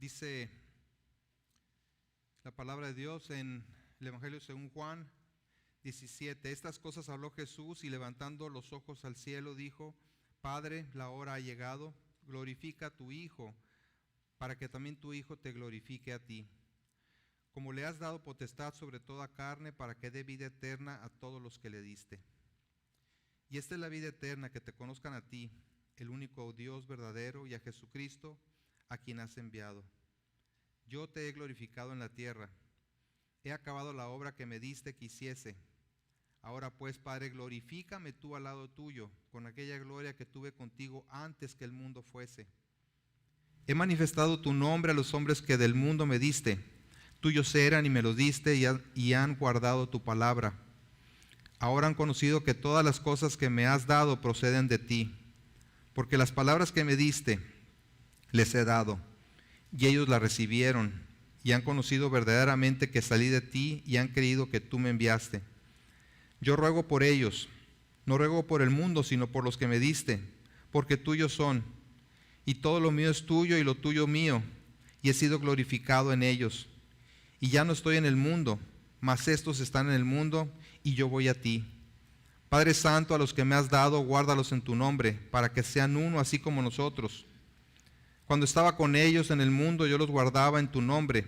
Dice la palabra de Dios en el Evangelio según Juan 17. Estas cosas habló Jesús y levantando los ojos al cielo dijo: Padre, la hora ha llegado, glorifica a tu Hijo, para que también tu Hijo te glorifique a ti. Como le has dado potestad sobre toda carne, para que dé vida eterna a todos los que le diste. Y esta es la vida eterna, que te conozcan a ti, el único Dios verdadero, y a Jesucristo, a quien has enviado. Yo te he glorificado en la tierra. He acabado la obra que me diste que hiciese. Ahora pues, Padre, glorifícame tú al lado tuyo, con aquella gloria que tuve contigo antes que el mundo fuese. He manifestado tu nombre a los hombres que del mundo me diste. Tuyos eran y me los diste y han guardado tu palabra. Ahora han conocido que todas las cosas que me has dado proceden de ti, porque las palabras que me diste les he dado, y ellos las recibieron, y han conocido verdaderamente que salí de ti, y han creído que tú me enviaste. Yo ruego por ellos, no ruego por el mundo, sino por los que me diste, porque tuyos son, y todo lo mío es tuyo, y lo tuyo mío, y he sido glorificado en ellos. Y ya no estoy en el mundo, mas estos están en el mundo, y yo voy a ti. Padre Santo, a los que me has dado, guárdalos en tu nombre, para que sean uno, así como nosotros. Cuando estaba con ellos en el mundo, yo los guardaba en tu nombre.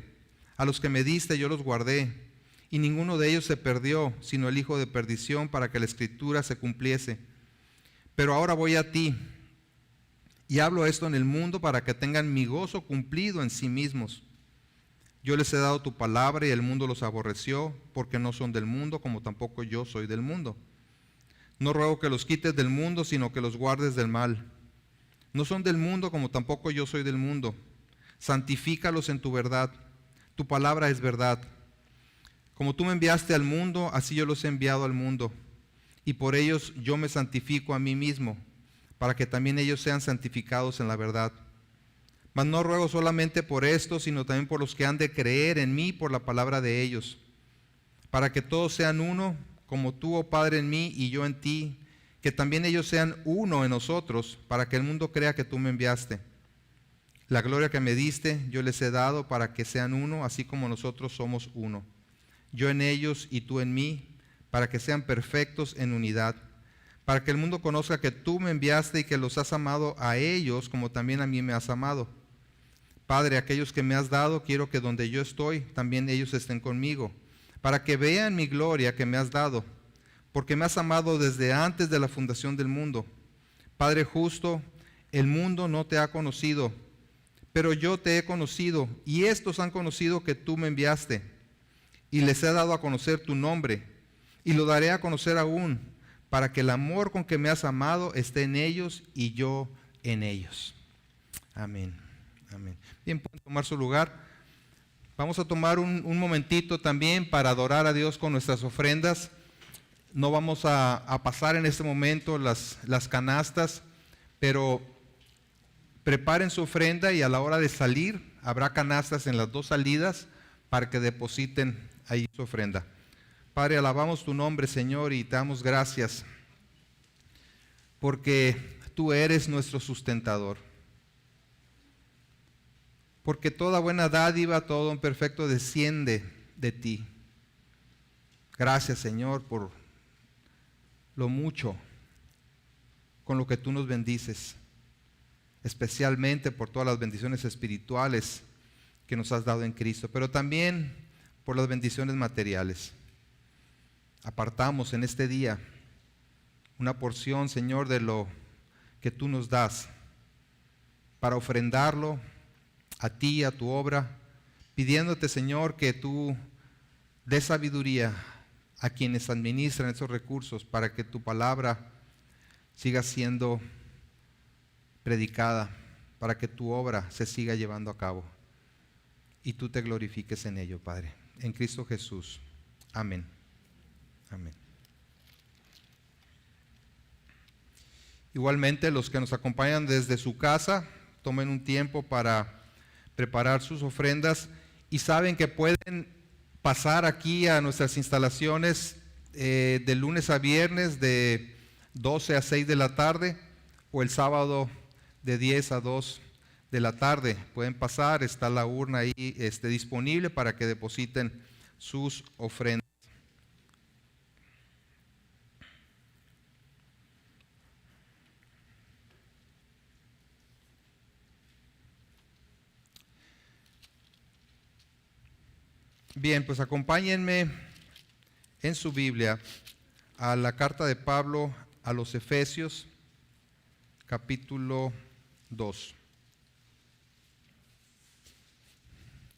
A los que me diste, yo los guardé. Y ninguno de ellos se perdió, sino el hijo de perdición, para que la escritura se cumpliese. Pero ahora voy a ti, y hablo esto en el mundo, para que tengan mi gozo cumplido en sí mismos. Yo les he dado tu palabra, y el mundo los aborreció, porque no son del mundo, como tampoco yo soy del mundo. No ruego que los quites del mundo, sino que los guardes del mal. No son del mundo, como tampoco yo soy del mundo. Santifícalos en tu verdad. Tu palabra es verdad. Como tú me enviaste al mundo, así yo los he enviado al mundo. Y por ellos yo me santifico a mí mismo, para que también ellos sean santificados en la verdad. Mas no ruego solamente por esto, sino también por los que han de creer en mí por la palabra de ellos, para que todos sean uno, como tú, oh Padre, en mí y yo en ti, que también ellos sean uno en nosotros, para que el mundo crea que tú me enviaste. La gloria que me diste, yo les he dado para que sean uno, así como nosotros somos uno. Yo en ellos y tú en mí, para que sean perfectos en unidad, para que el mundo conozca que tú me enviaste y que los has amado a ellos, como también a mí me has amado. Padre, aquellos que me has dado, quiero que donde yo estoy, también ellos estén conmigo, para que vean mi gloria que me has dado, porque me has amado desde antes de la fundación del mundo. Padre justo, el mundo no te ha conocido, pero yo te he conocido, y estos han conocido que tú me enviaste, y les he dado a conocer tu nombre, y lo daré a conocer aún, para que el amor con que me has amado esté en ellos y yo en ellos. Amén. Amén. Bien, pueden tomar su lugar. Vamos a tomar un momentito también para adorar a Dios con nuestras ofrendas. No vamos a pasar en este momento las canastas, pero preparen su ofrenda y a la hora de salir habrá canastas en las dos salidas para que depositen ahí su ofrenda. Padre, alabamos tu nombre, Señor, y te damos gracias porque tú eres nuestro sustentador. Porque toda buena dádiva, todo un perfecto desciende de ti. Gracias, Señor, por lo mucho con lo que tú nos bendices, especialmente por todas las bendiciones espirituales que nos has dado en Cristo, pero también por las bendiciones materiales. Apartamos en este día una porción, Señor, de lo que tú nos das para ofrendarlo a ti, a tu obra, pidiéndote, Señor, que tú des sabiduría a quienes administran esos recursos para que tu palabra siga siendo predicada, para que tu obra se siga llevando a cabo y tú te glorifiques en ello, Padre. En Cristo Jesús. Amén. Amén. Igualmente, los que nos acompañan desde su casa, tomen un tiempo para preparar sus ofrendas y saben que pueden pasar aquí a nuestras instalaciones de lunes a viernes de 12 a 6 de la tarde o el sábado de 10 a 2 de la tarde. Pueden pasar, está la urna ahí disponible para que depositen sus ofrendas. Bien, pues acompáñenme en su Biblia a la carta de Pablo a los Efesios, capítulo 2.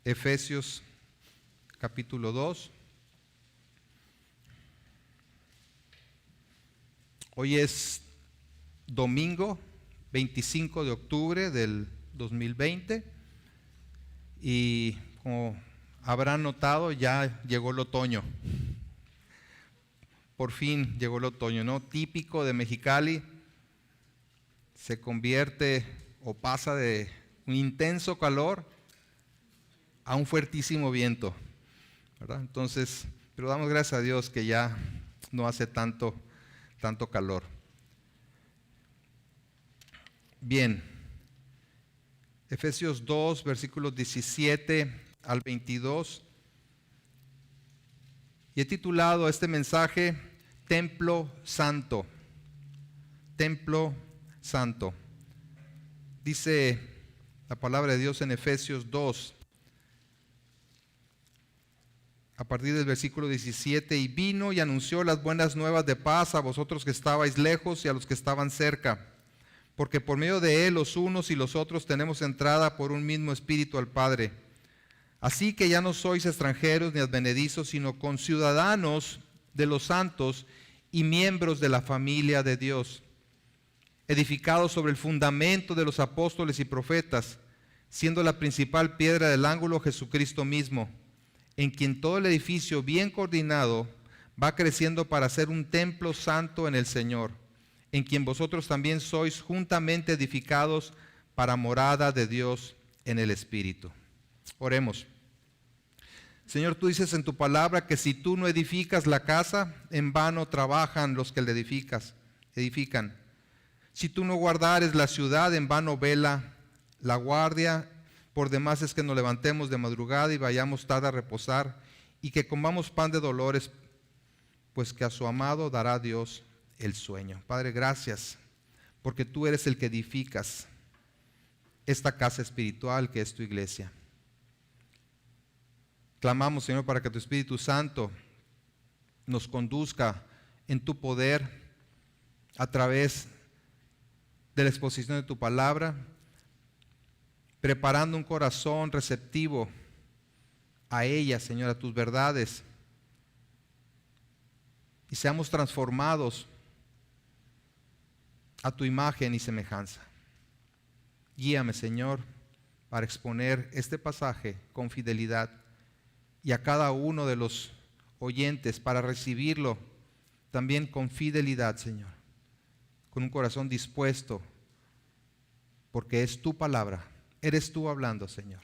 Efesios, capítulo 2. Hoy es domingo 25 de octubre del 2020 y como habrán notado, ya llegó el otoño. Por fin llegó el otoño, ¿no? Típico de Mexicali, se convierte o pasa de un intenso calor a un fuertísimo viento, ¿verdad? Entonces, pero damos gracias a Dios que ya no hace tanto calor. Bien, Efesios 2, versículos 17 al 22, y he titulado este mensaje Templo Santo. Templo Santo. Dice la palabra de Dios en Efesios 2, a partir del versículo 17, y vino y anunció las buenas nuevas de paz a vosotros que estabais lejos y a los que estaban cerca, porque por medio de él los unos y los otros tenemos entrada por un mismo espíritu al Padre. Así que ya no sois extranjeros ni advenedizos, sino conciudadanos de los santos y miembros de la familia de Dios, edificados sobre el fundamento de los apóstoles y profetas, siendo la principal piedra del ángulo Jesucristo mismo, en quien todo el edificio bien coordinado va creciendo para ser un templo santo en el Señor, en quien vosotros también sois juntamente edificados para morada de Dios en el Espíritu. Oremos. Señor, tú dices en tu palabra que si tú no edificas la casa, en vano trabajan los que la edifican. Si tú no guardares la ciudad, en vano vela la guardia. Por demás es que nos levantemos de madrugada y vayamos tarde a reposar, y que comamos pan de dolores, pues que a su amado dará Dios el sueño. Padre, gracias, porque tú eres el que edificas esta casa espiritual que es tu iglesia. Clamamos, Señor, para que tu Espíritu Santo nos conduzca en tu poder a través de la exposición de tu palabra, preparando un corazón receptivo a ella, Señor, a tus verdades, y seamos transformados a tu imagen y semejanza. Guíame, Señor, para exponer este pasaje con fidelidad, y a cada uno de los oyentes para recibirlo también con fidelidad, Señor, con un corazón dispuesto, porque es tu palabra, eres tú hablando, Señor.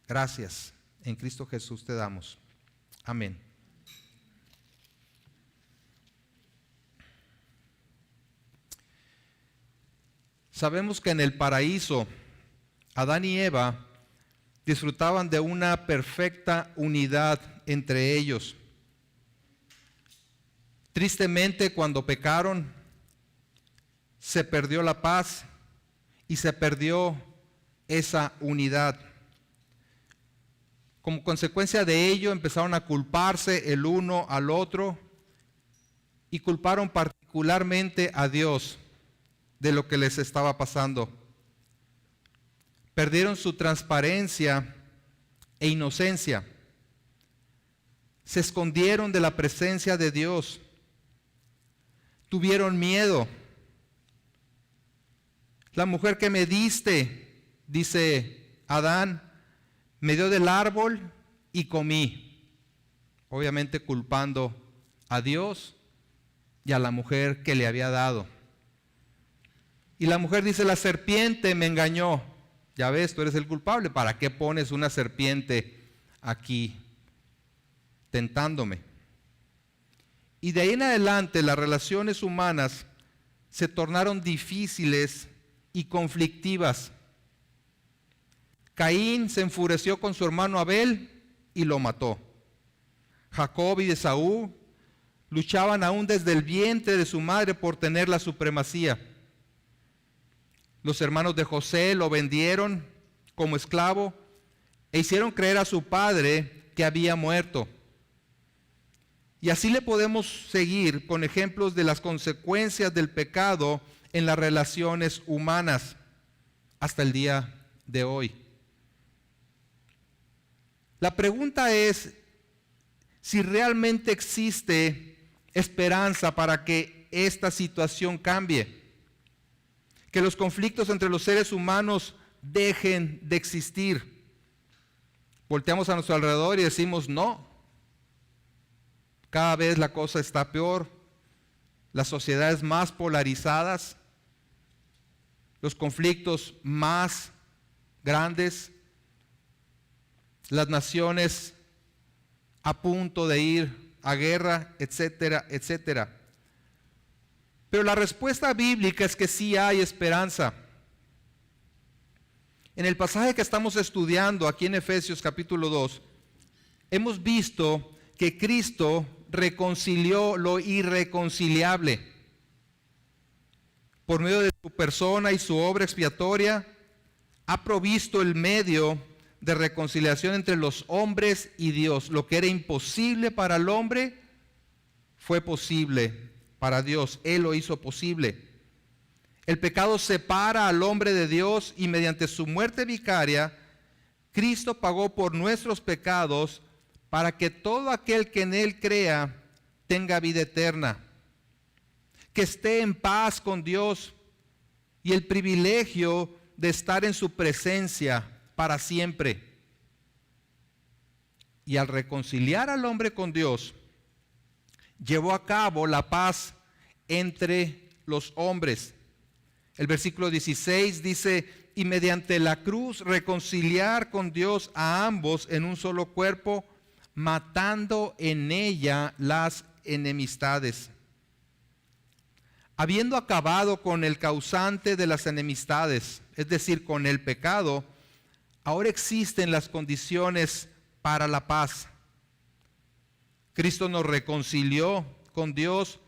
Gracias, en Cristo Jesús te damos. Amén. Sabemos que en el paraíso, Adán y Eva disfrutaban de una perfecta unidad entre ellos. Tristemente, cuando pecaron, se perdió la paz y se perdió esa unidad. Como consecuencia de ello, empezaron a culparse el uno al otro y culparon particularmente a Dios de lo que les estaba pasando. Perdieron su transparencia e inocencia. Se escondieron de la presencia de Dios. Tuvieron miedo. La mujer que me diste, dice Adán, me dio del árbol y comí. Obviamente culpando a Dios y a la mujer que le había dado. Y la mujer dice, la serpiente me engañó. Ya ves, tú eres el culpable. ¿Para qué pones una serpiente aquí tentándome? Y de ahí en adelante las relaciones humanas se tornaron difíciles y conflictivas. Caín se enfureció con su hermano Abel y lo mató. Jacob y Esaú luchaban aún desde el vientre de su madre por tener la supremacía. Los hermanos de José lo vendieron como esclavo e hicieron creer a su padre que había muerto. Y así le podemos seguir con ejemplos de las consecuencias del pecado en las relaciones humanas hasta el día de hoy. La pregunta es si realmente existe esperanza para que esta situación cambie, que los conflictos entre los seres humanos dejen de existir. Volteamos a nuestro alrededor y decimos no. Cada vez la cosa está peor, las sociedades más polarizadas, los conflictos más grandes, las naciones a punto de ir a guerra, etcétera, etcétera. Pero la respuesta bíblica es que sí hay esperanza. En el pasaje que estamos estudiando aquí en Efesios capítulo 2, hemos visto que Cristo reconcilió lo irreconciliable. Por medio de su persona y su obra expiatoria, ha provisto el medio de reconciliación entre los hombres y Dios. Lo que era imposible para el hombre fue posible para Dios. Él lo hizo posible. El pecado separa al hombre de Dios y mediante su muerte vicaria, Cristo pagó por nuestros pecados para que todo aquel que en Él crea tenga vida eterna, que esté en paz con Dios y el privilegio de estar en su presencia para siempre. Y al reconciliar al hombre con Dios, llevó a cabo la paz entre los hombres. El versículo 16 dice, y mediante la cruz reconciliar con Dios a ambos en un solo cuerpo, matando en ella las enemistades. Habiendo acabado con el causante de las enemistades, es decir, con el pecado, ahora existen las condiciones para la paz. Cristo nos reconcilió con Dios,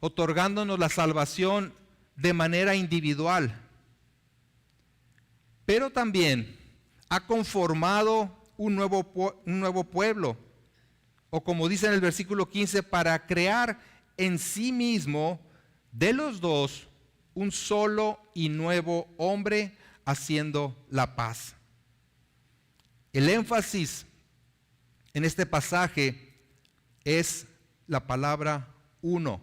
otorgándonos la salvación de manera individual. Pero también ha conformado un nuevo pueblo, o como dice en el versículo 15, para crear en sí mismo de los dos un solo y nuevo hombre, haciendo la paz. El énfasis en este pasaje es la palabra uno.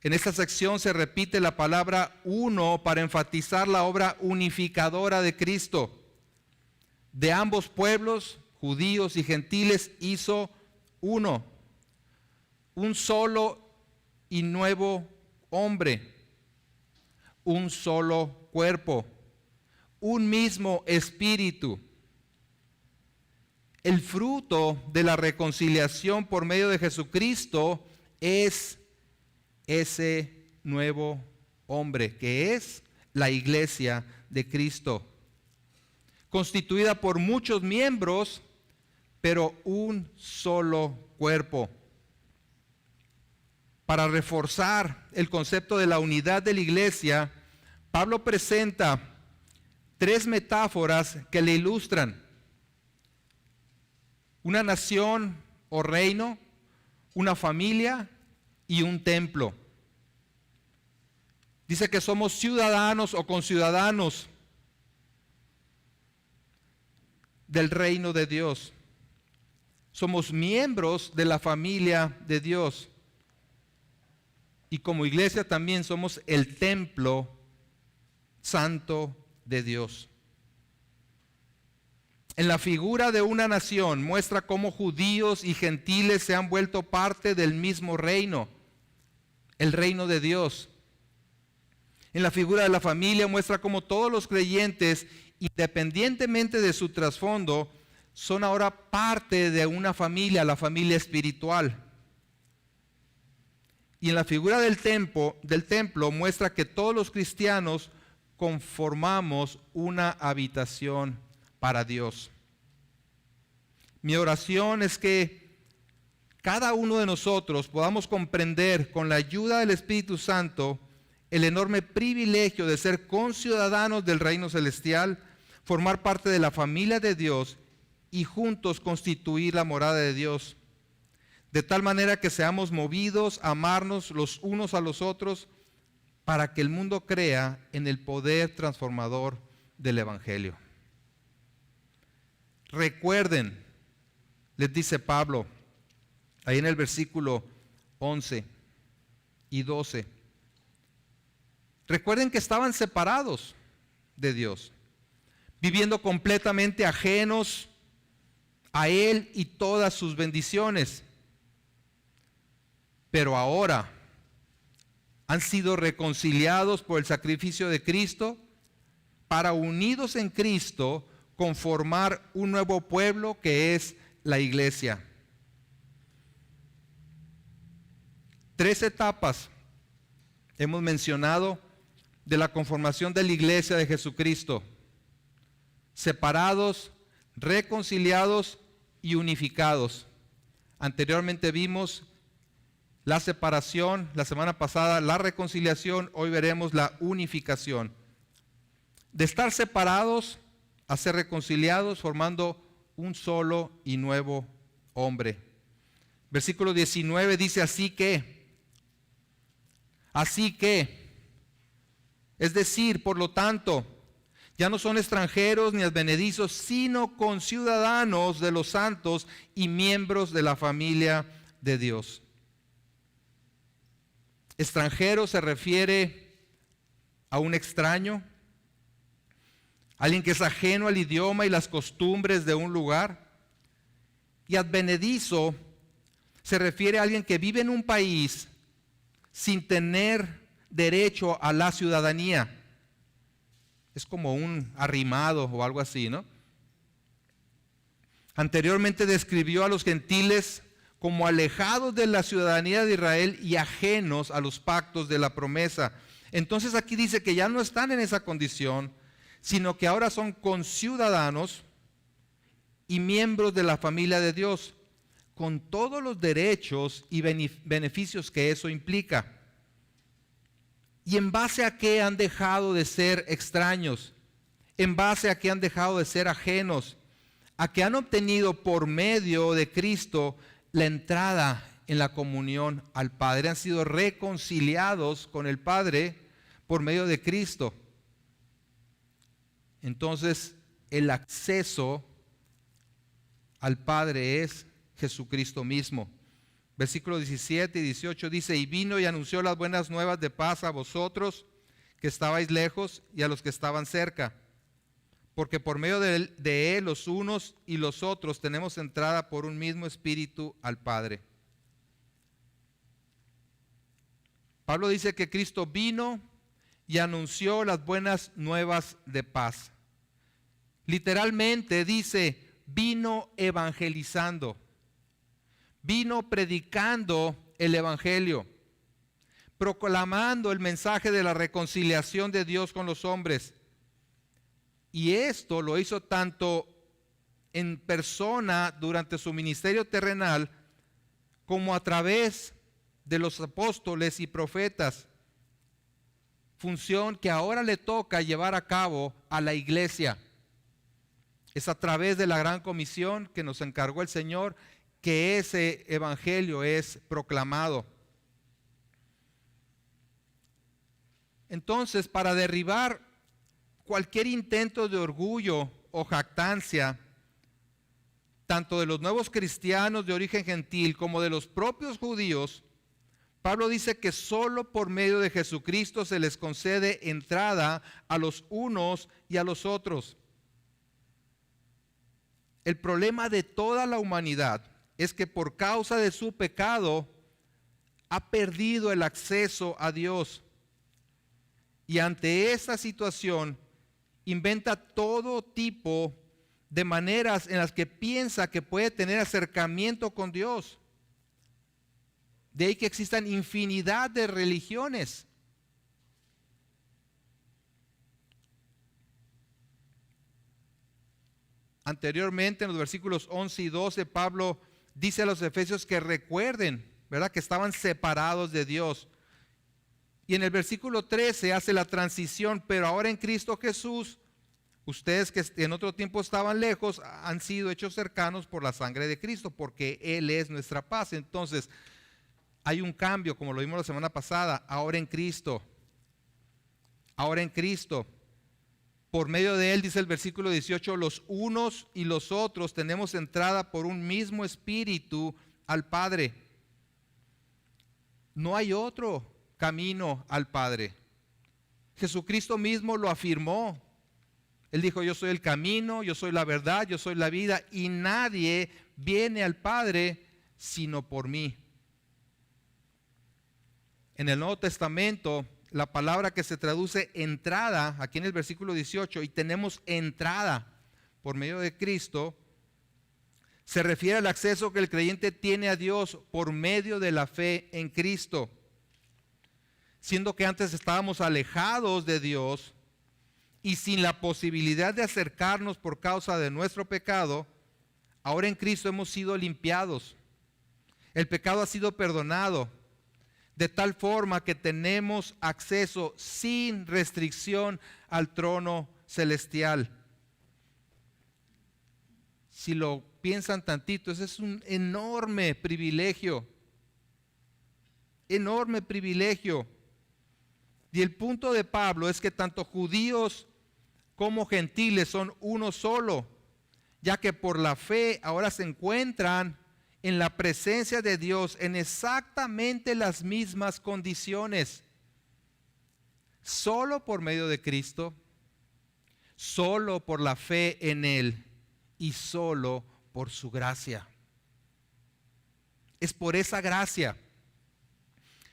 En esta sección se repite la palabra uno para enfatizar la obra unificadora de Cristo. De ambos pueblos, judíos y gentiles, hizo uno, un solo y nuevo hombre, un solo cuerpo, un mismo espíritu. El fruto de la reconciliación por medio de Jesucristo es ese nuevo hombre, que es la iglesia de Cristo, constituida por muchos miembros, pero un solo cuerpo. Para reforzar el concepto de la unidad de la iglesia, Pablo presenta 3 metáforas que le ilustran: una nación o reino, una familia y un templo. Dice que somos ciudadanos o conciudadanos del reino de Dios. Somos miembros de la familia de Dios. Y como iglesia también somos el templo santo de Dios. En la figura de una nación muestra cómo judíos y gentiles se han vuelto parte del mismo reino, el reino de Dios. En la figura de la familia muestra cómo todos los creyentes, independientemente de su trasfondo, son ahora parte de una familia, la familia espiritual. Y en la figura del templo muestra que todos los cristianos conformamos una habitación para Dios. Mi oración es que cada uno de nosotros podamos comprender con la ayuda del Espíritu Santo el enorme privilegio de ser conciudadanos del reino celestial, formar parte de la familia de Dios y juntos constituir la morada de Dios, de tal manera que seamos movidos a amarnos los unos a los otros para que el mundo crea en el poder transformador del Evangelio. Recuerden, les dice Pablo, ahí en el versículo 11 y 12, recuerden que estaban separados de Dios, viviendo completamente ajenos a Él y todas sus bendiciones. Pero ahora han sido reconciliados por el sacrificio de Cristo para, unidos en Cristo, conformar un nuevo pueblo que es la iglesia. 3 etapas hemos mencionado de la conformación de la iglesia de Jesucristo: separados, reconciliados y unificados. Anteriormente vimos la separación, la semana pasada la reconciliación, hoy veremos la unificación. De estar separados a ser reconciliados, formando un solo y nuevo hombre. Versículo 19 dice: así que, es decir, por lo tanto, ya no son extranjeros ni advenedizos, sino conciudadanos de los santos y miembros de la familia de Dios. Extranjero se refiere a un extraño, alguien que es ajeno al idioma y las costumbres de un lugar. Y advenedizo se refiere a alguien que vive en un país sin tener derecho a la ciudadanía. Es como un arrimado o algo así, ¿no? Anteriormente describió a los gentiles como alejados de la ciudadanía de Israel y ajenos a los pactos de la promesa. Entonces aquí dice que ya no están en esa condición, sino que ahora son conciudadanos y miembros de la familia de Dios, con todos los derechos y beneficios que eso implica. ¿Y en base a qué han dejado de ser extraños? ¿En base a qué han dejado de ser ajenos? A que han obtenido por medio de Cristo la entrada en la comunión al Padre. Han sido reconciliados con el Padre por medio de Cristo. Entonces, el acceso al Padre es Jesucristo mismo. Versículos 17 y 18 dice: y vino y anunció las buenas nuevas de paz a vosotros que estabais lejos y a los que estaban cerca, porque por medio de él los unos y los otros tenemos entrada por un mismo espíritu al Padre. Pablo dice que Cristo vino y anunció las buenas nuevas de paz. Literalmente dice, vino evangelizando, vino predicando el evangelio, proclamando el mensaje de la reconciliación de Dios con los hombres. Y esto lo hizo tanto en persona durante su ministerio terrenal, como a través de los apóstoles y profetas, función que ahora le toca llevar a cabo a la iglesia. Es a través de la gran comisión que nos encargó el Señor que ese evangelio es proclamado. Entonces, para derribar cualquier intento de orgullo o jactancia, tanto de los nuevos cristianos de origen gentil como de los propios judíos, Pablo dice que solo por medio de Jesucristo se les concede entrada a los unos y a los otros. El problema de toda la humanidad es que por causa de su pecado ha perdido el acceso a Dios. Y ante esta situación inventa todo tipo de maneras en las que piensa que puede tener acercamiento con Dios. De ahí que existan infinidad de religiones. Anteriormente, en los versículos 11 y 12, Pablo dice a los efesios que recuerden, ¿verdad?, que estaban separados de Dios. Y en el versículo 13 hace la transición, pero ahora en Cristo Jesús, ustedes que en otro tiempo estaban lejos, han sido hechos cercanos por la sangre de Cristo, porque Él es nuestra paz. Entonces, hay un cambio, como lo vimos la semana pasada, ahora en Cristo. Ahora en Cristo. Por medio de Él, dice el versículo 18, los unos y los otros tenemos entrada por un mismo espíritu al Padre. No hay otro camino al Padre. Jesucristo mismo lo afirmó. Él dijo, yo soy el camino, yo soy la verdad, yo soy la vida, y nadie viene al Padre sino por mí. En el Nuevo Testamento, la palabra que se traduce entrada, aquí en el versículo 18, y tenemos entrada por medio de Cristo, se refiere al acceso que el creyente tiene a Dios por medio de la fe en Cristo. Siendo que antes estábamos alejados de Dios y sin la posibilidad de acercarnos por causa de nuestro pecado, ahora en Cristo hemos sido limpiados. El pecado ha sido perdonado, de tal forma que tenemos acceso sin restricción al trono celestial. Si lo piensan tantito, ese es un enorme privilegio. Enorme privilegio. Y el punto de Pablo es que tanto judíos como gentiles son uno solo, ya que por la fe ahora se encuentran en la presencia de Dios en exactamente las mismas condiciones. Solo por medio de Cristo, solo por la fe en Él y solo por su gracia. Es por esa gracia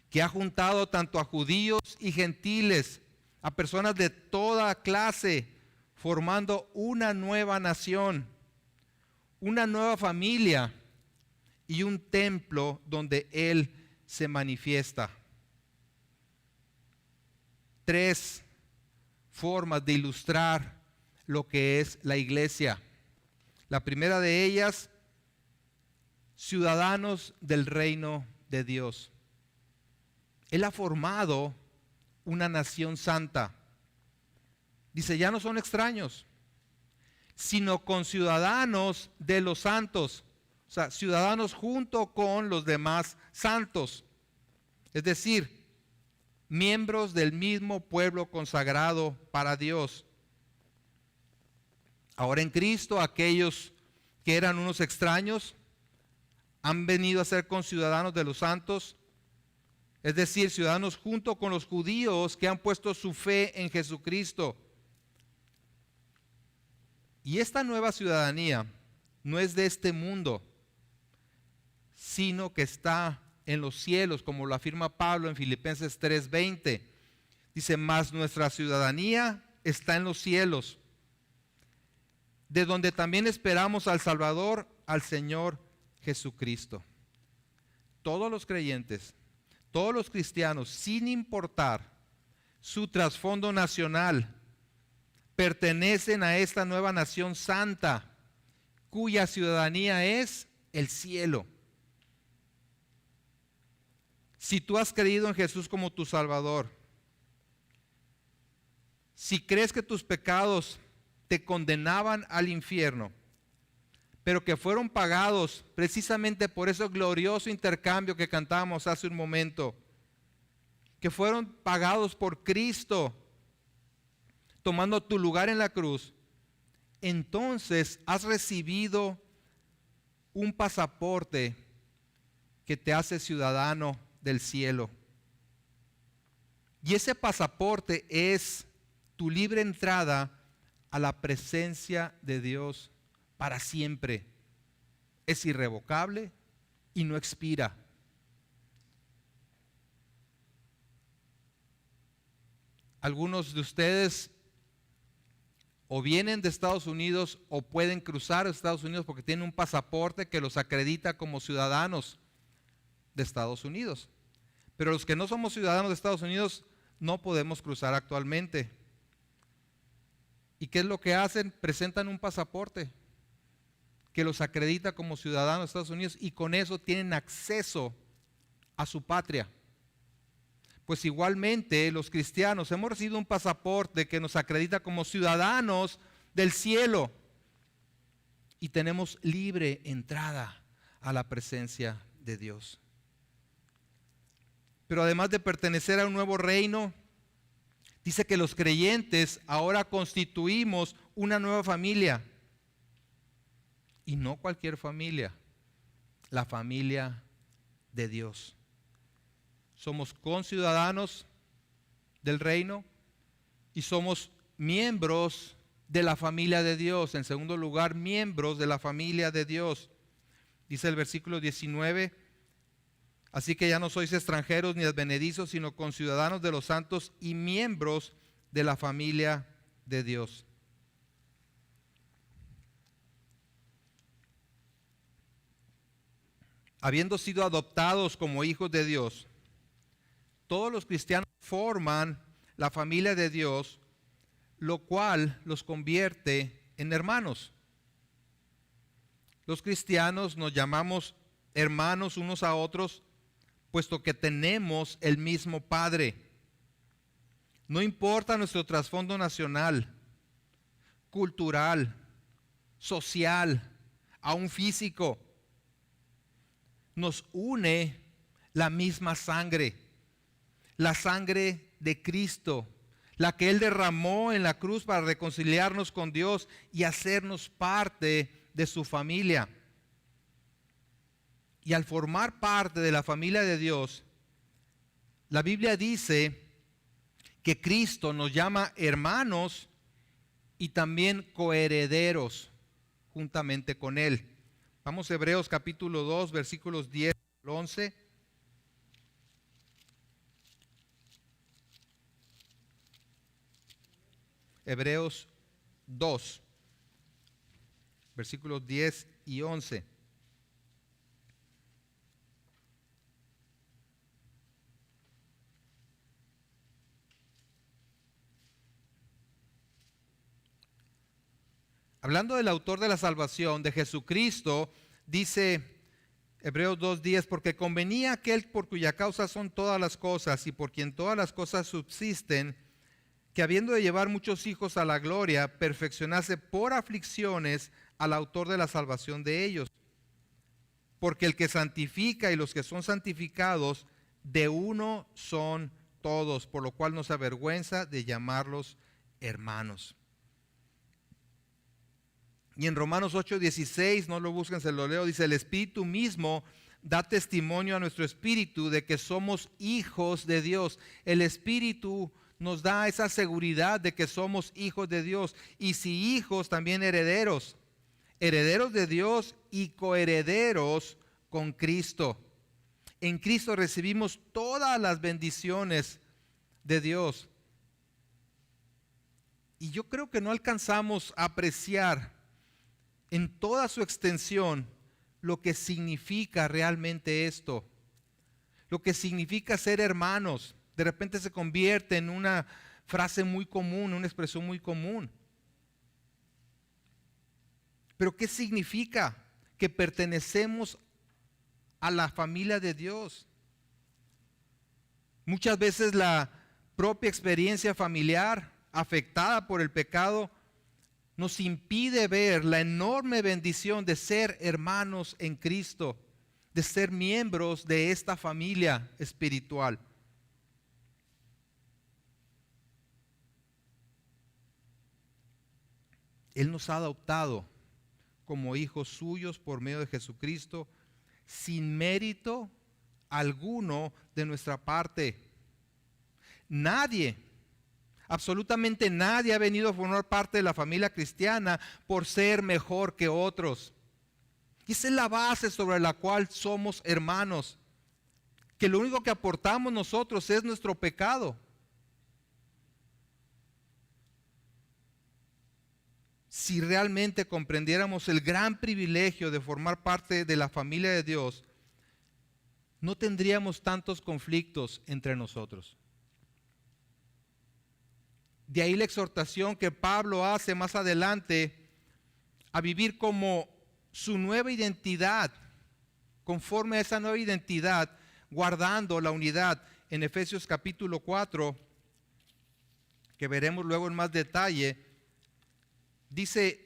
que ha juntado tanto a judíos y gentiles, a personas de toda clase, formando una nueva nación, una nueva familia y un templo donde Él se manifiesta. 3 formas de ilustrar lo que es la iglesia. La primera de ellas, ciudadanos del reino de Dios. Él ha formado una nación santa. Dice, ya no son extraños, sino conciudadanos de los santos. O sea, ciudadanos junto con los demás santos. Es decir, miembros del mismo pueblo consagrado para Dios. Ahora en Cristo, aquellos que eran unos extraños han venido a ser conciudadanos de los santos. Es decir, ciudadanos junto con los judíos que han puesto su fe en Jesucristo. Y esta nueva ciudadanía no es de este mundo, sino que está en los cielos, como lo afirma Pablo en Filipenses 3:20. Dice, mas nuestra ciudadanía está en los cielos, de donde también esperamos al Salvador, al Señor Jesucristo. Todos los creyentes, todos los cristianos, sin importar su trasfondo nacional, pertenecen a esta nueva nación santa, cuya ciudadanía es el cielo. Si tú has creído en Jesús como tu Salvador, si crees que tus pecados te condenaban al infierno, pero que fueron pagados precisamente por ese glorioso intercambio que cantábamos hace un momento, que fueron pagados por Cristo, tomando tu lugar en la cruz, entonces has recibido un pasaporte que te hace ciudadano del cielo. Y ese pasaporte es tu libre entrada a la presencia de Dios para siempre. Es irrevocable y no expira. Algunos de ustedes o vienen de Estados Unidos o pueden cruzar a Estados Unidos porque tienen un pasaporte que los acredita como ciudadanos de Estados Unidos. Pero los que no somos ciudadanos de Estados Unidos no podemos cruzar actualmente. ¿Y qué es lo que hacen? Presentan un pasaporte. que los acredita como ciudadanos de Estados Unidos y con eso tienen acceso a su patria. Pues igualmente los cristianos hemos recibido un pasaporte que nos acredita como ciudadanos del cielo y tenemos libre entrada a la presencia de Dios. Pero además de pertenecer a un nuevo reino, dice que los creyentes ahora constituimos una nueva familia. Y no cualquier familia, la familia de Dios. Somos conciudadanos del reino y somos miembros de la familia de Dios. En segundo lugar, miembros de la familia de Dios. Dice el versículo 19, así que ya no sois extranjeros ni advenedizos, sino conciudadanos de los santos y miembros de la familia de Dios. Habiendo sido adoptados como hijos de Dios, todos los cristianos forman la familia de Dios, lo cual los convierte en hermanos. Los cristianos nos llamamos hermanos unos a otros, puesto que tenemos el mismo Padre. No importa nuestro trasfondo nacional, cultural, social, aún físico. Nos une la misma sangre, la sangre de Cristo, la que Él derramó en la cruz para reconciliarnos con Dios y hacernos parte de su familia. Y al formar parte de la familia de Dios, la Biblia dice que Cristo nos llama hermanos y también coherederos juntamente con Él. Vamos a Hebreos capítulo 2, versículos 10 al 11. Hebreos 2, versículos 10 y 11. Hablando del autor de la salvación, de Jesucristo, dice Hebreos 2:10, porque convenía aquel por cuya causa son todas las cosas y por quien todas las cosas subsisten, que habiendo de llevar muchos hijos a la gloria, perfeccionase por aflicciones al autor de la salvación de ellos. Porque el que santifica y los que son santificados, de uno son todos, por lo cual no se avergüenza de llamarlos hermanos. Y en Romanos 8:16, no lo busquen, se lo leo, dice, el Espíritu mismo da testimonio a nuestro espíritu de que somos hijos de Dios. El Espíritu nos da esa seguridad de que somos hijos de Dios. Y si hijos, también herederos. Herederos de Dios y coherederos con Cristo. En Cristo recibimos todas las bendiciones de Dios. Y yo creo que no alcanzamos a apreciar en toda su extensión lo que significa realmente esto, lo que significa ser hermanos. De repente se convierte en una frase muy común, una expresión muy común. Pero ¿qué significa? Que pertenecemos a la familia de Dios. Muchas veces la propia experiencia familiar afectada por el pecado nos impide ver la enorme bendición de ser hermanos en Cristo, de ser miembros de esta familia espiritual. Él nos ha adoptado como hijos suyos por medio de Jesucristo, sin mérito alguno de nuestra parte. Nadie, absolutamente nadie ha venido a formar parte de la familia cristiana por ser mejor que otros. Y esa es la base sobre la cual somos hermanos. Que lo único que aportamos nosotros es nuestro pecado. Si realmente comprendiéramos el gran privilegio de formar parte de la familia de Dios, no tendríamos tantos conflictos entre nosotros. De ahí la exhortación que Pablo hace más adelante a vivir como su nueva identidad, conforme a esa nueva identidad, guardando la unidad. En Efesios capítulo 4, que veremos luego en más detalle, dice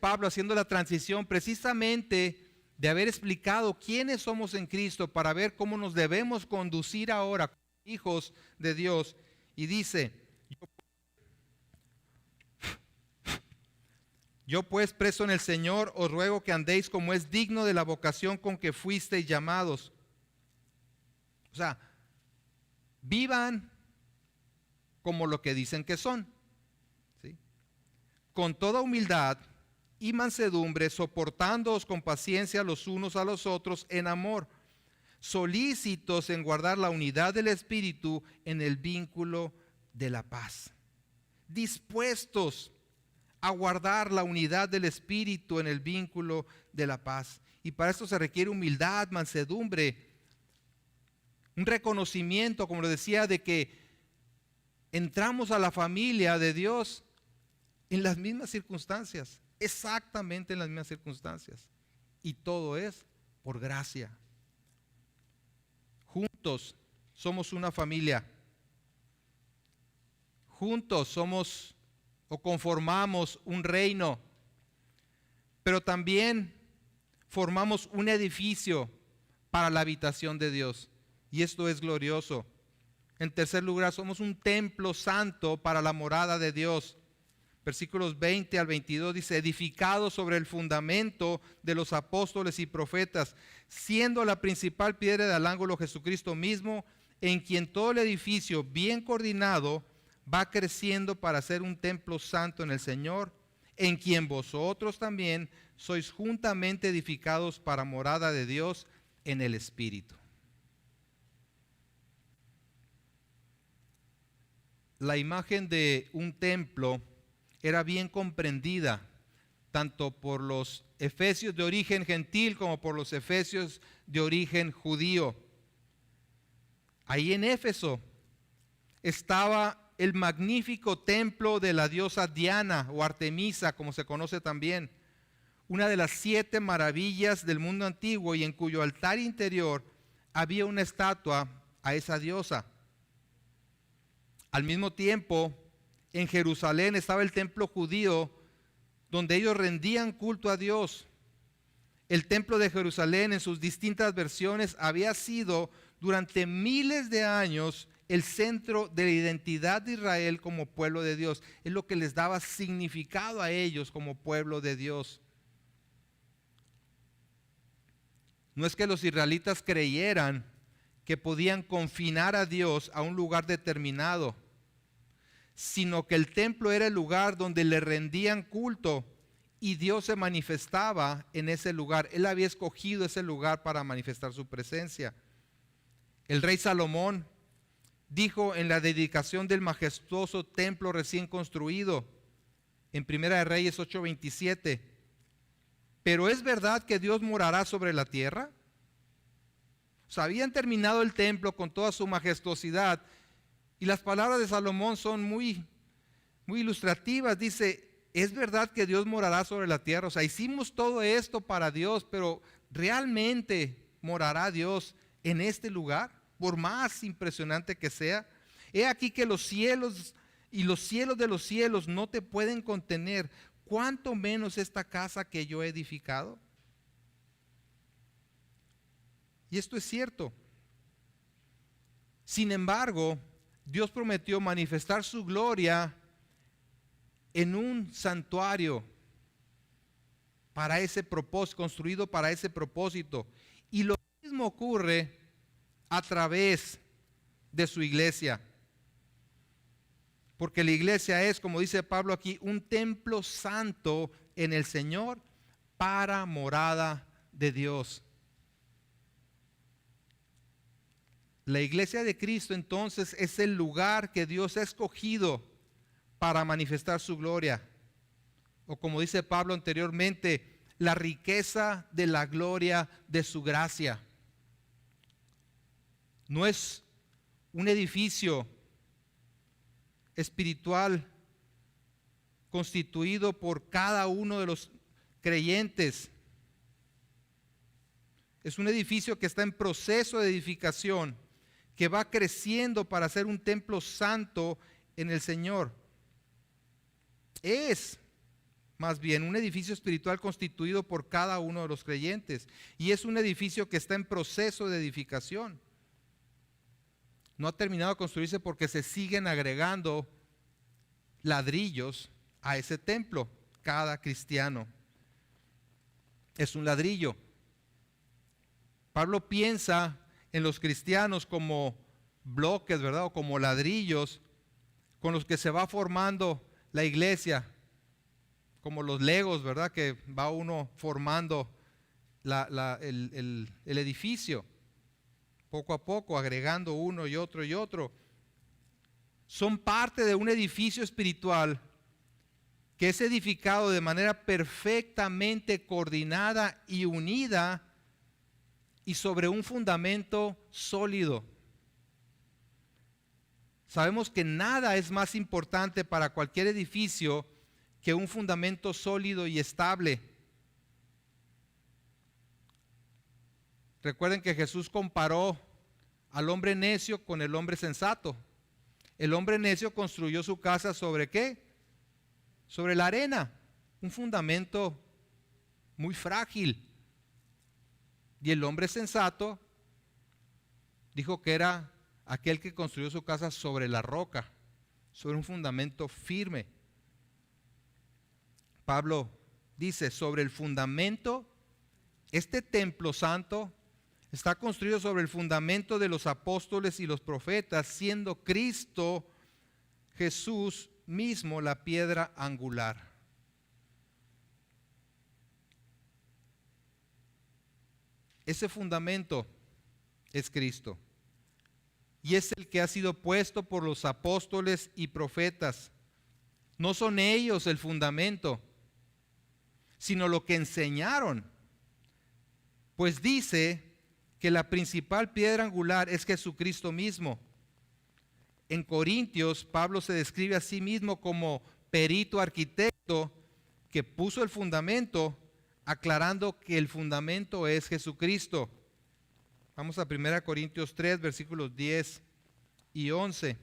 Pablo, haciendo la transición precisamente de haber explicado quiénes somos en Cristo, para ver cómo nos debemos conducir ahora como hijos de Dios. Y dice: yo pues, preso en el Señor, os ruego que andéis como es digno de la vocación con que fuisteis llamados. O sea, vivan como lo que dicen que son, ¿sí? Con toda humildad y mansedumbre, soportándoos con paciencia los unos a los otros en amor, solícitos en guardar la unidad del Espíritu en el vínculo de la paz. Dispuestos a guardar la unidad del Espíritu en el vínculo de la paz. Y para esto se requiere humildad, mansedumbre, un reconocimiento, como lo decía, de que entramos a la familia de Dios en las mismas circunstancias, exactamente en las mismas circunstancias. Y todo es por gracia. Juntos somos una familia. Juntos somos o conformamos un reino. Pero también formamos un edificio para la habitación de Dios. Y esto es glorioso. En tercer lugar, somos un templo santo para la morada de Dios. Versículos 20 al 22 dice: edificado sobre el fundamento de los apóstoles y profetas, siendo la principal piedra del ángulo Jesucristo mismo, en quien todo el edificio bien coordinado va creciendo para ser un templo santo en el Señor, en quien vosotros también sois juntamente edificados para morada de Dios en el Espíritu. La imagen de un templo era bien comprendida tanto por los efesios de origen gentil como por los efesios de origen judío. Ahí en Éfeso estaba el magnífico templo de la diosa Diana o Artemisa, como se conoce también, una de las 7 maravillas del mundo antiguo, y en cuyo altar interior había una estatua a esa diosa. Al mismo tiempo, en Jerusalén estaba el templo judío, donde ellos rendían culto a Dios. El templo de Jerusalén, en sus distintas versiones, había sido durante miles de años el centro de la identidad de Israel como pueblo de Dios. Es lo que les daba significado a ellos como pueblo de Dios. No es que los israelitas creyeran que podían confinar a Dios a un lugar determinado, sino que el templo era el lugar donde le rendían culto y Dios se manifestaba en ese lugar. Él había escogido ese lugar para manifestar su presencia. El rey Salomón dijo en la dedicación del majestuoso templo recién construido, en Primera de Reyes 8:27, pero ¿es verdad que Dios morará sobre la tierra? O sea, habían terminado el templo con toda su majestuosidad, y las palabras de Salomón son muy ilustrativas. Dice: ¿es verdad que Dios morará sobre la tierra? O sea, hicimos todo esto para Dios, pero ¿realmente morará Dios en este lugar? Por más impresionante que sea. He aquí que los cielos y los cielos de los cielos no te pueden contener, ¿cuánto menos esta casa que yo he edificado? Y esto es cierto. Sin embargo, Dios prometió manifestar su gloria en un santuario para ese propósito, construido para ese propósito. Y lo mismo ocurre a través de su iglesia. Porque la iglesia es, como dice Pablo aquí, un templo santo en el Señor para morada de Dios. La iglesia de Cristo entonces es el lugar que Dios ha escogido para manifestar su gloria. O como dice Pablo anteriormente, la riqueza de la gloria de su gracia. No es un edificio espiritual constituido por cada uno de los creyentes. Es un edificio que está en proceso de edificación, que va creciendo para ser un templo santo en el Señor. Es más bien un edificio espiritual constituido por cada uno de los creyentes. Y es un edificio que está en proceso de edificación. No ha terminado de construirse porque se siguen agregando ladrillos a ese templo. Cada cristiano es un ladrillo. Pablo piensa en los cristianos como bloques, ¿verdad? O como ladrillos con los que se va formando la iglesia, como los legos, ¿verdad? Que va uno formando el edificio, poco a poco, agregando uno y otro y otro. Son parte de un edificio espiritual que es edificado de manera perfectamente coordinada y unida y sobre un fundamento sólido. Sabemos que nada es más importante para cualquier edificio que un fundamento sólido y estable. Recuerden que Jesús comparó al hombre necio con el hombre sensato. El hombre necio construyó su casa ¿sobre qué? Sobre la arena, un fundamento muy frágil. Y el hombre sensato dijo que era aquel que construyó su casa sobre la roca, sobre un fundamento firme. Pablo dice, sobre el fundamento, este templo santo está construido sobre el fundamento de los apóstoles y los profetas, siendo Cristo Jesús mismo la piedra angular. Ese fundamento es Cristo. Y es el que ha sido puesto por los apóstoles y profetas. No son ellos el fundamento, sino lo que enseñaron. Pues dice que la principal piedra angular es Jesucristo mismo. En Corintios, Pablo se describe a sí mismo como perito arquitecto que puso el fundamento, aclarando que el fundamento es Jesucristo. Vamos a 1 Corintios 3, versículos 10 y 11.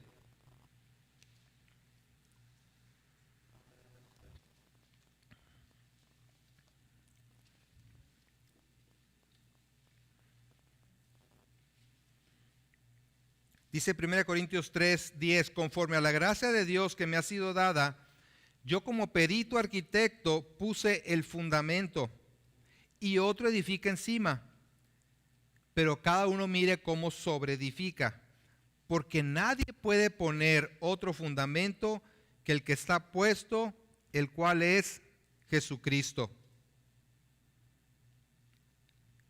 Dice 1 Corintios 3, 10, conforme a la gracia de Dios que me ha sido dada, yo como perito arquitecto puse el fundamento y otro edifica encima, pero cada uno mire cómo sobreedifica, porque nadie puede poner otro fundamento que el que está puesto, el cual es Jesucristo.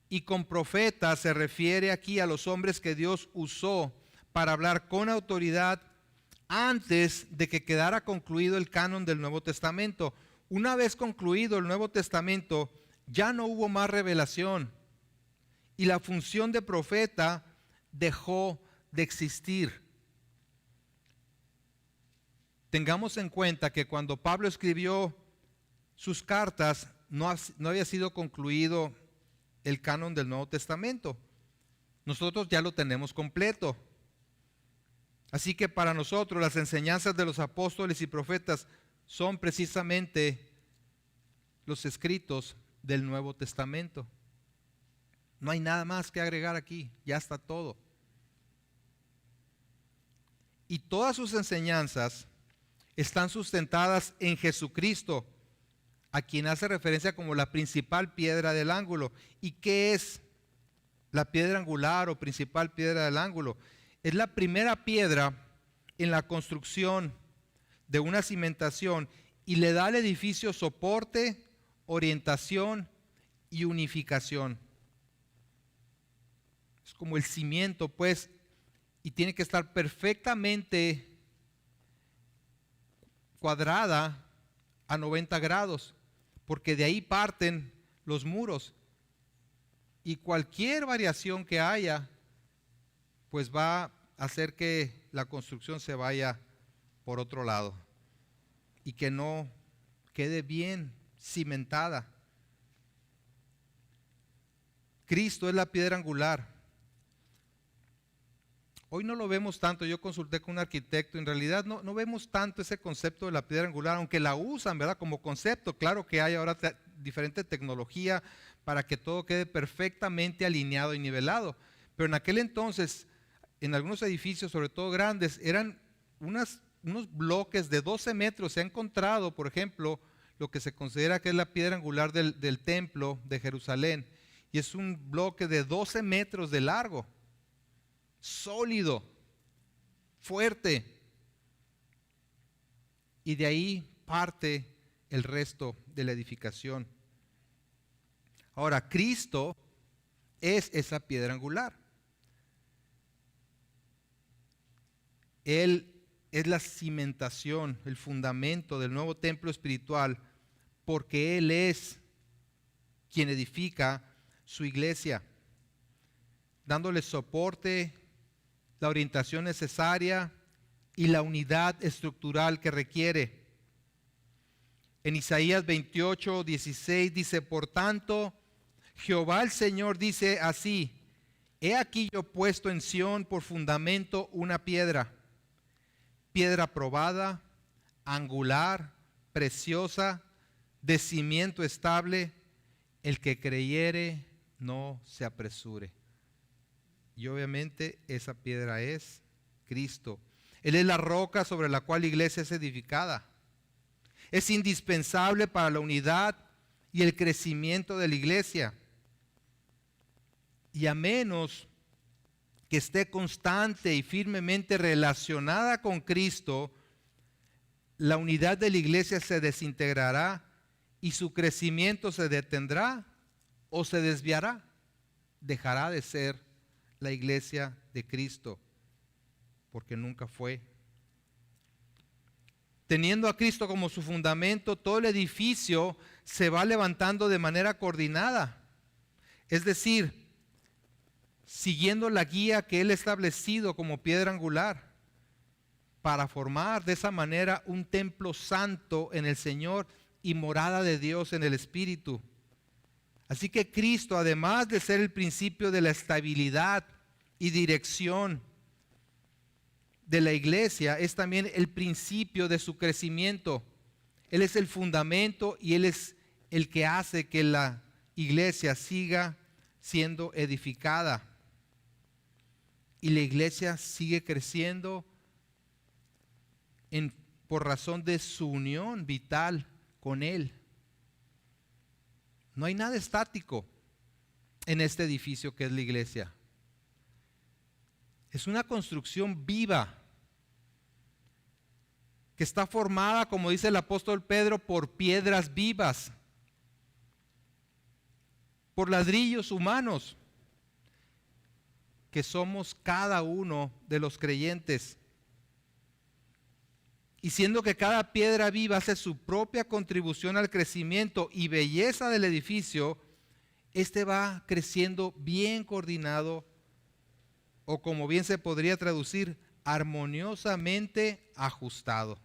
Y con profetas se refiere aquí a los hombres que Dios usó para hablar con autoridad antes de que quedara concluido el canon del Nuevo Testamento. Una vez concluido el Nuevo Testamento, ya no hubo más revelación y la función de profeta dejó de existir. Tengamos en cuenta que cuando Pablo escribió sus cartas, no había sido concluido el canon del Nuevo Testamento. Nosotros ya lo tenemos completo. Así que para nosotros las enseñanzas de los apóstoles y profetas son precisamente los escritos del Nuevo Testamento. No hay nada más que agregar aquí, ya está todo. Y todas sus enseñanzas están sustentadas en Jesucristo, a quien hace referencia como la principal piedra del ángulo. ¿Y qué es la piedra angular o principal piedra del ángulo? Es la primera piedra en la construcción de una cimentación y le da al edificio soporte, orientación y unificación. Es como el cimiento, pues, y tiene que estar perfectamente cuadrada a 90 grados, porque de ahí parten los muros. Y cualquier variación que haya, pues va a hacer que la construcción se vaya por otro lado y que no quede bien cimentada. Cristo es la piedra angular. Hoy no lo vemos tanto. Yo consulté con un arquitecto. En realidad no vemos tanto ese concepto de la piedra angular, aunque la usan, ¿verdad?, como concepto. Claro que hay ahora diferente tecnología para que todo quede perfectamente alineado y nivelado. Pero en aquel entonces, en algunos edificios, sobre todo grandes, eran unos bloques de 12 metros. Se ha encontrado, por ejemplo, lo que se considera que es la piedra angular del templo de Jerusalén. Y es un bloque de 12 metros de largo. Sólido, fuerte, y de ahí parte el resto de la edificación. Ahora, Cristo es esa piedra angular. Él es la cimentación, el fundamento del nuevo templo espiritual, porque Él es quien edifica su iglesia, dándole soporte, la orientación necesaria y la unidad estructural que requiere. En Isaías 28, 16 dice: por tanto, Jehová el Señor dice así: he aquí yo puesto en Sión por fundamento una piedra, piedra probada, angular, preciosa, de cimiento estable. El que creyere no se apresure. Y obviamente esa piedra es Cristo. Él es la roca sobre la cual la iglesia es edificada. Es indispensable para la unidad y el crecimiento de la iglesia. Y a menos que esté constante y firmemente relacionada con Cristo, la unidad de la iglesia se desintegrará y su crecimiento se detendrá o se desviará. Dejará de ser la iglesia de Cristo, porque nunca fue. Teniendo a Cristo como su fundamento, todo el edificio se va levantando de manera coordinada. Es decir, siguiendo la guía que Él ha establecido como piedra angular, para formar de esa manera un templo santo en el Señor y morada de Dios en el Espíritu. Así que Cristo, además de ser el principio de la estabilidad y dirección de la iglesia, es también el principio de su crecimiento. Él es el fundamento y Él es el que hace que la iglesia siga siendo edificada. Y la iglesia sigue creciendo por razón de su unión vital con Él. No hay nada estático en este edificio que es la iglesia. Es una construcción viva que está formada, como dice el apóstol Pedro, por piedras vivas, por ladrillos humanos, que somos cada uno de los creyentes. Y siendo que cada piedra viva hace su propia contribución al crecimiento y belleza del edificio, este va creciendo bien coordinado, o como bien se podría traducir, armoniosamente ajustado.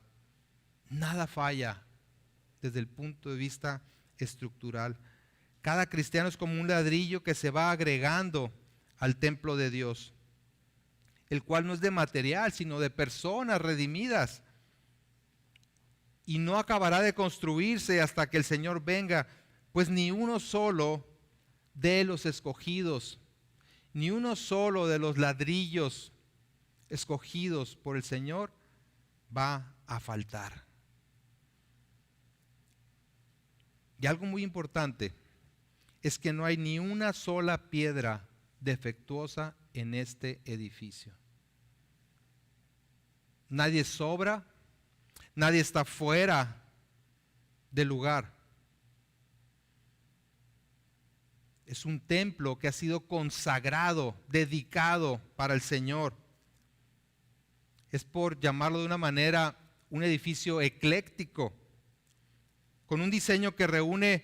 Nada falla desde el punto de vista estructural. Cada cristiano es como un ladrillo que se va agregando al templo de Dios, el cual no es de material, sino de personas redimidas. Y no acabará de construirse hasta que el Señor venga, pues ni uno solo de los escogidos, ni uno solo de los ladrillos escogidos por el Señor va a faltar. Y algo muy importante es que no hay ni una sola piedra defectuosa en este edificio. Nadie sobra. Nadie está fuera del lugar. Es un templo que ha sido consagrado, dedicado para el Señor. Es, por llamarlo de una manera, un edificio ecléctico, con un diseño que reúne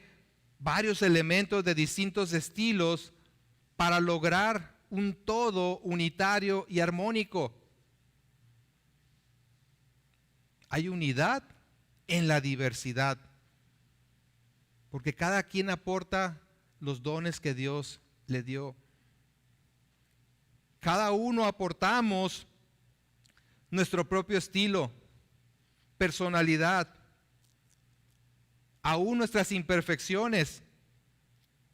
varios elementos de distintos estilos para lograr un todo unitario y armónico. Hay unidad en la diversidad, porque cada quien aporta los dones que Dios le dio. Cada uno aportamos nuestro propio estilo, personalidad, aún nuestras imperfecciones,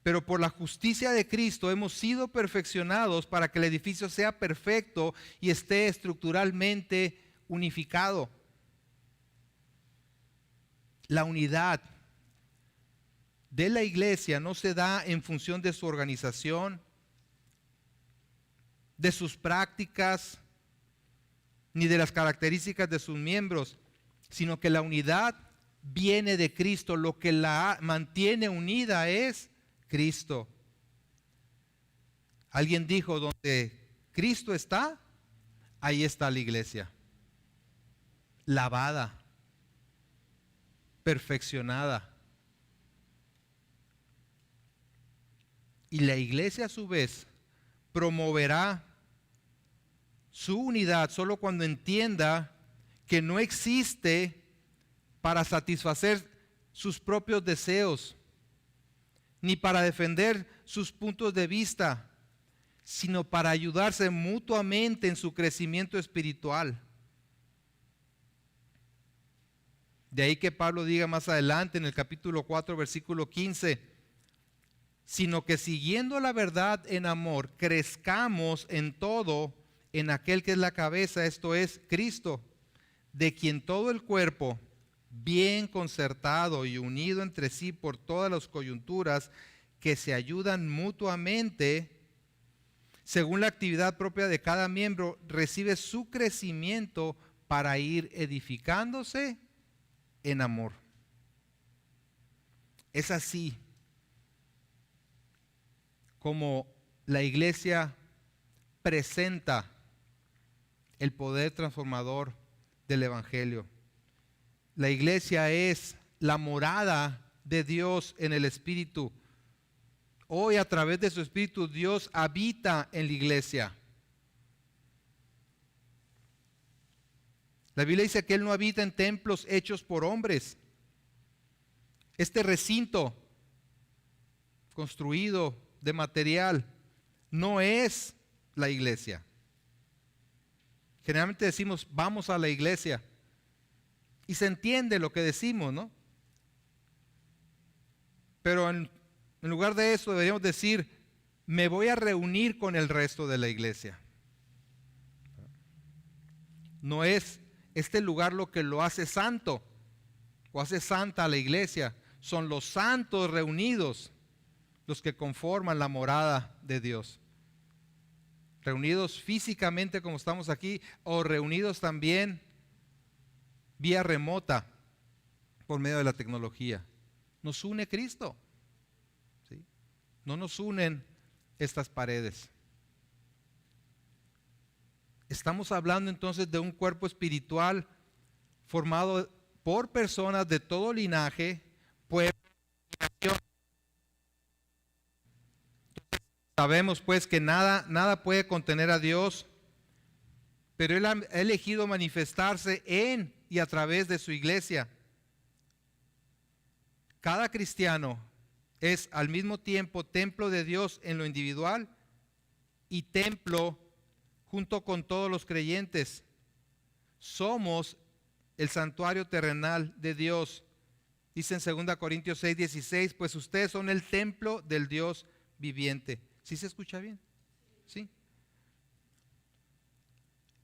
pero por la justicia de Cristo hemos sido perfeccionados para que el edificio sea perfecto y esté estructuralmente unificado. La unidad de la iglesia no se da en función de su organización, de sus prácticas, ni de las características de sus miembros, sino que la unidad viene de Cristo. Lo que la mantiene unida es Cristo. Alguien dijo, donde Cristo está, ahí está la iglesia, lavada, perfeccionada. Y la iglesia a su vez promoverá su unidad solo cuando entienda que no existe para satisfacer sus propios deseos, ni para defender sus puntos de vista, sino para ayudarse mutuamente en su crecimiento espiritual. De ahí que Pablo diga más adelante en el capítulo 4, versículo 15, sino que siguiendo la verdad en amor, crezcamos en todo en aquel que es la cabeza, esto es Cristo, de quien todo el cuerpo, bien concertado y unido entre sí por todas las coyunturas que se ayudan mutuamente, según la actividad propia de cada miembro, recibe su crecimiento para ir edificándose en amor. Es así como la iglesia presenta el poder transformador del Evangelio. La iglesia es la morada de Dios en el Espíritu. Hoy a través de su Espíritu Dios habita en la iglesia. La Biblia dice que Él no habita en templos hechos por hombres. Este recinto construido de material no es la iglesia. Generalmente decimos vamos a la iglesia y se entiende lo que decimos, ¿no? Pero en lugar de eso deberíamos decir me voy a reunir con el resto de la iglesia. No es este lugar lo que lo hace santo o hace santa a la iglesia, son los santos reunidos los que conforman la morada de Dios. Reunidos físicamente como estamos aquí o reunidos también vía remota por medio de la tecnología. Nos une Cristo, ¿sí? No nos unen estas paredes. Estamos hablando entonces de un cuerpo espiritual formado por personas de todo linaje, pueblo y nación. Sabemos pues que nada puede contener a Dios, pero Él ha elegido manifestarse en y a través de su iglesia. Cada cristiano es al mismo tiempo templo de Dios en lo individual y templo junto con todos los creyentes. Somos el santuario terrenal de Dios. Dice en 2 Corintios 6:16, pues ustedes son el templo del Dios viviente. ¿Sí se escucha bien? Sí.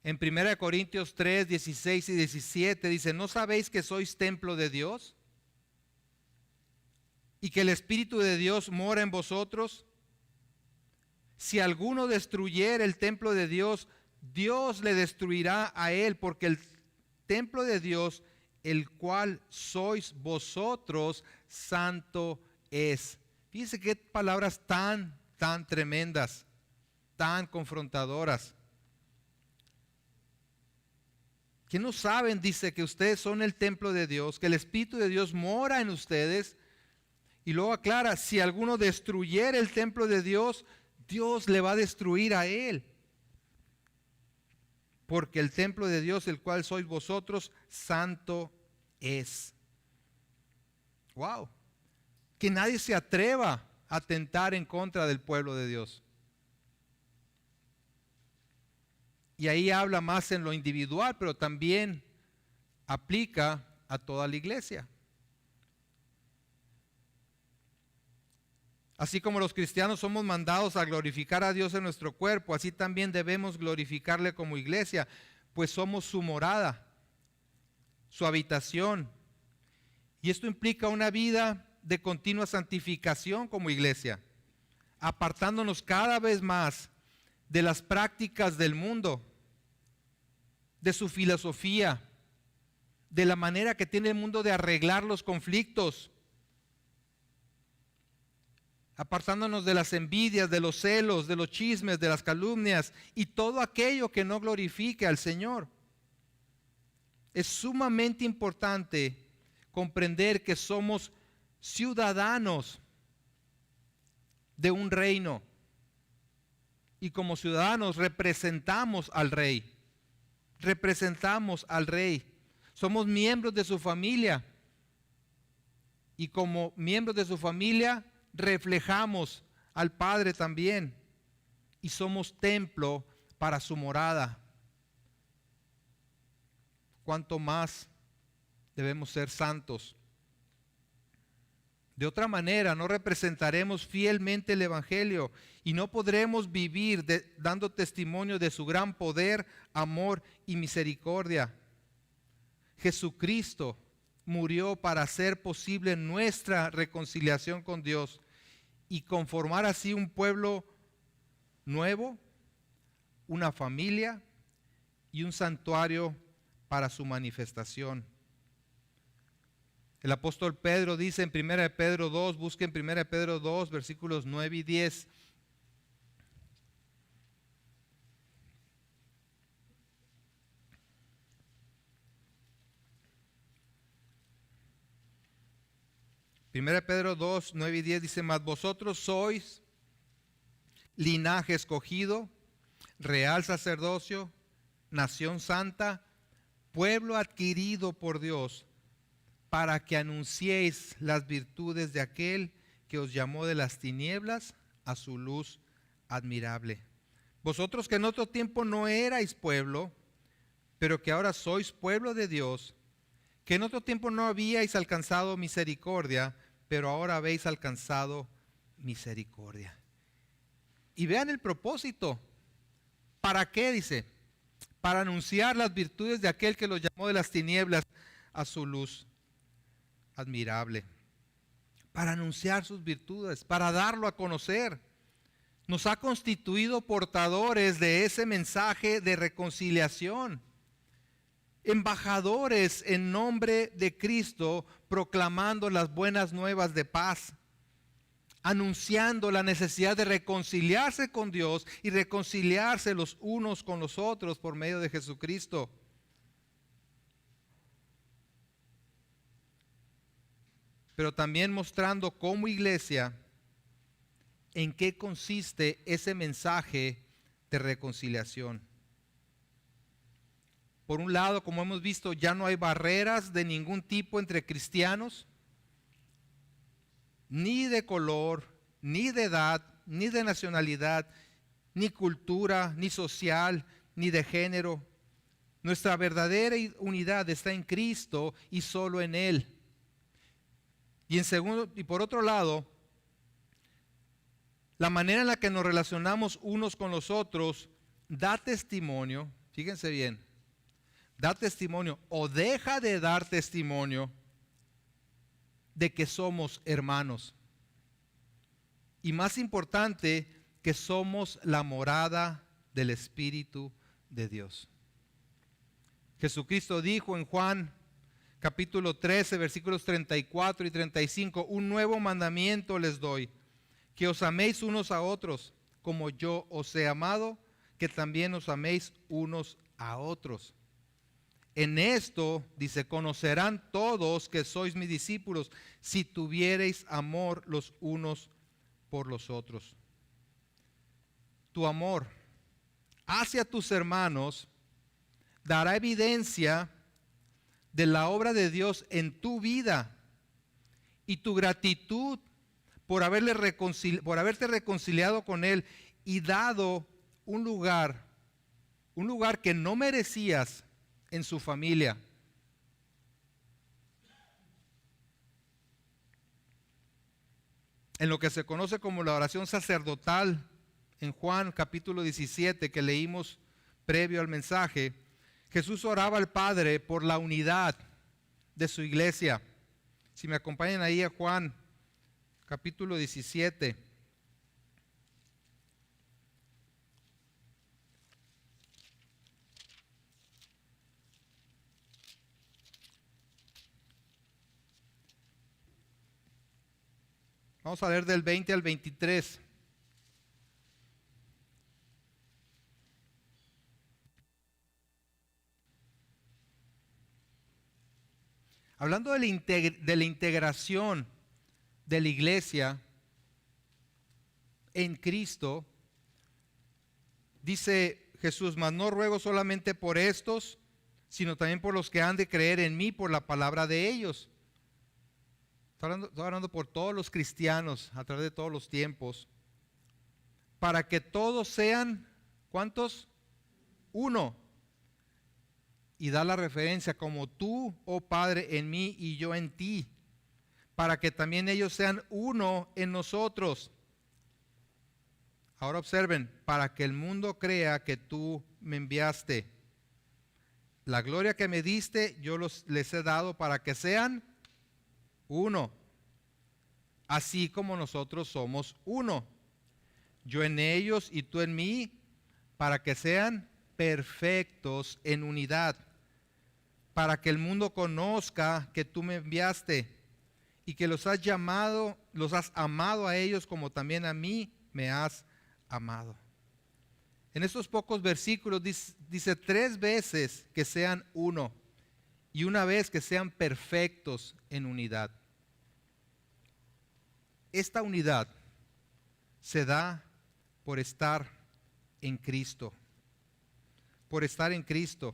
En 1 Corintios 3:16 y 17 dice, ¿no sabéis que sois templo de Dios? Y que el Espíritu de Dios mora en vosotros. Si alguno destruyera el templo de Dios, Dios le destruirá a él, porque el templo de Dios, el cual sois vosotros, santo es. Fíjense qué palabras tan tremendas, tan confrontadoras. ¿Que no saben? Dice que ustedes son el templo de Dios, que el Espíritu de Dios mora en ustedes. Y luego aclara, si alguno destruyera el templo de Dios, Dios le va a destruir a él. Porque el templo de Dios, el cual sois vosotros, santo es. Wow. Que nadie se atreva atentar en contra del pueblo de Dios. Y ahí habla más en lo individual, pero también aplica a toda la iglesia. Así como los cristianos somos mandados a glorificar a Dios en nuestro cuerpo, así también debemos glorificarle como iglesia, pues somos su morada, su habitación. Y esto implica una vida de continua santificación como iglesia, apartándonos cada vez más de las prácticas del mundo, de su filosofía, de la manera que tiene el mundo de arreglar los conflictos, apartándonos de las envidias, de los celos, de los chismes, de las calumnias y todo aquello que no glorifique al Señor. Es sumamente importante comprender que somos ciudadanos de un reino y como ciudadanos representamos al rey. Representamos al rey. Somos miembros de su familia y como miembros de su familia reflejamos al Padre también y somos templo para su morada. ¿Cuánto más debemos ser santos? De otra manera, no representaremos fielmente el Evangelio y no podremos vivir dando testimonio de su gran poder, amor y misericordia. Jesucristo murió para hacer posible nuestra reconciliación con Dios y conformar así un pueblo nuevo, una familia y un santuario para su manifestación. El apóstol Pedro dice en 1 Pedro 2, busquen 1 Pedro 2, versículos 9 y 10. Primera Pedro 2, 9 y 10 dice, mas vosotros sois linaje escogido, real sacerdocio, nación santa, pueblo adquirido por Dios, para que anunciéis las virtudes de aquel que os llamó de las tinieblas a su luz admirable. Vosotros que en otro tiempo no erais pueblo, pero que ahora sois pueblo de Dios, que en otro tiempo no habíais alcanzado misericordia, pero ahora habéis alcanzado misericordia. Y vean el propósito. ¿Para qué? Dice, para anunciar las virtudes de aquel que los llamó de las tinieblas a su luz admirable. Para anunciar sus virtudes, para darlo a conocer. Nos ha constituido portadores de ese mensaje de reconciliación. Embajadores en nombre de Cristo, proclamando las buenas nuevas de paz, anunciando la necesidad de reconciliarse con Dios y reconciliarse los unos con los otros por medio de Jesucristo. Pero también mostrando como iglesia en qué consiste ese mensaje de reconciliación. Por un lado, como hemos visto, ya no hay barreras de ningún tipo entre cristianos, ni de color, ni de edad, ni de nacionalidad, ni cultura, ni social, ni de género. Nuestra verdadera unidad está en Cristo y solo en Él. Y por otro lado, la manera en la que nos relacionamos unos con los otros da testimonio, fíjense bien, da testimonio o deja de dar testimonio de que somos hermanos. Y más importante, que somos la morada del Espíritu de Dios. Jesucristo dijo en Juan capítulo 13, versículos 34 y 35, un nuevo mandamiento les doy, que os améis unos a otros, como yo os he amado, que también os améis unos a otros. En esto, dice, conocerán todos que sois mis discípulos, si tuviereis amor los unos por los otros. Tu amor hacia tus hermanos dará evidencia de la obra de Dios en tu vida y tu gratitud por haberte reconciliado con Él y dado un lugar que no merecías en su familia. En lo que se conoce como la oración sacerdotal, en Juan capítulo 17 que leímos previo al mensaje, Jesús oraba al Padre por la unidad de su iglesia. Si me acompañan ahí a Juan capítulo 17. Vamos a leer del 20 al 23. Hablando de la integración de la iglesia en Cristo, dice Jesús: mas no ruego solamente por estos, sino también por los que han de creer en mí por la palabra de ellos. Estoy hablando por todos los cristianos a través de todos los tiempos, para que todos sean, ¿cuántos? Uno. Y da la referencia: como tú, oh Padre, en mí y yo en ti, para que también ellos sean uno en nosotros. Ahora observen: para que el mundo crea que tú me enviaste. La gloria que me diste yo les he dado para que sean uno, así como nosotros somos uno. Yo en ellos y tú en mí, para que sean perfectos en unidad, para que el mundo conozca que tú me enviaste y que los has amado a ellos como también a mí me has amado. En estos pocos versículos dice 3 veces que sean uno y una vez que sean perfectos en unidad. Esta unidad se da por estar en Cristo. Por estar en Cristo.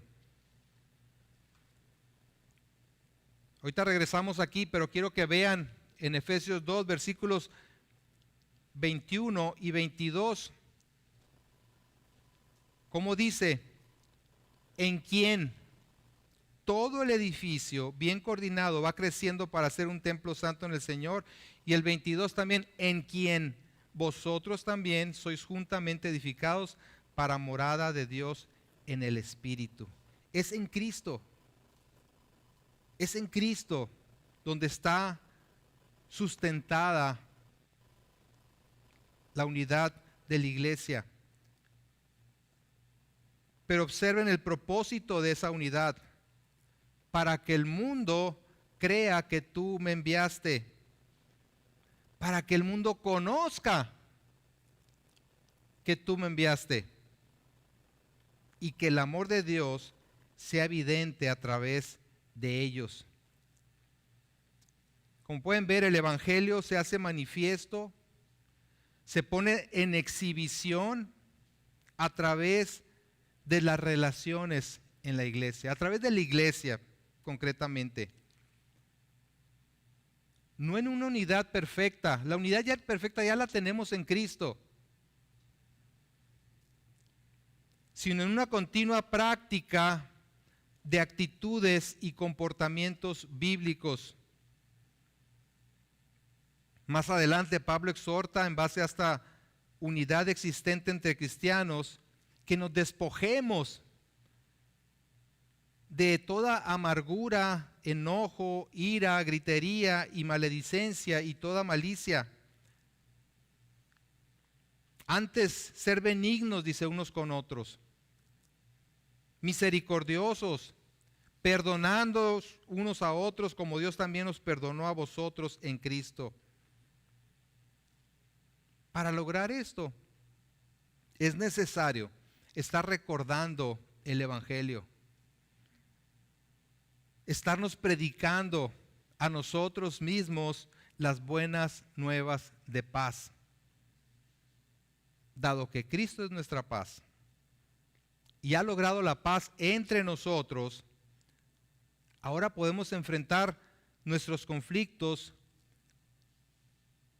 Ahorita regresamos aquí, pero quiero que vean en Efesios 2, versículos 21 y 22, cómo dice: en quien todo el edificio bien coordinado va creciendo para ser un templo santo en el Señor. Y el 22 también: en quien vosotros también sois juntamente edificados para morada de Dios en el Espíritu. Es en Cristo. Es en Cristo donde está sustentada la unidad de la iglesia. Pero observen el propósito de esa unidad: para que el mundo crea que tú me enviaste, para que el mundo conozca que tú me enviaste y que el amor de Dios sea evidente a través de ellos. Como pueden ver, el Evangelio se hace manifiesto, se pone en exhibición a través de las relaciones en la iglesia, a través de la iglesia concretamente. No en una unidad perfecta. La unidad ya perfecta ya la tenemos en Cristo, sino en una continua práctica de actitudes y comportamientos bíblicos. Más adelante Pablo exhorta, en base a esta unidad existente entre cristianos, que nos despojemos de toda amargura, enojo, ira, gritería y maledicencia y toda malicia. Antes, ser benignos, dice, unos con otros, misericordiosos, perdonándoos unos a otros como Dios también os perdonó a vosotros en Cristo. Para lograr esto es necesario estar recordando el Evangelio, estarnos predicando a nosotros mismos las buenas nuevas de paz. Dado que Cristo es nuestra paz y ha logrado la paz entre nosotros, ahora podemos enfrentar nuestros conflictos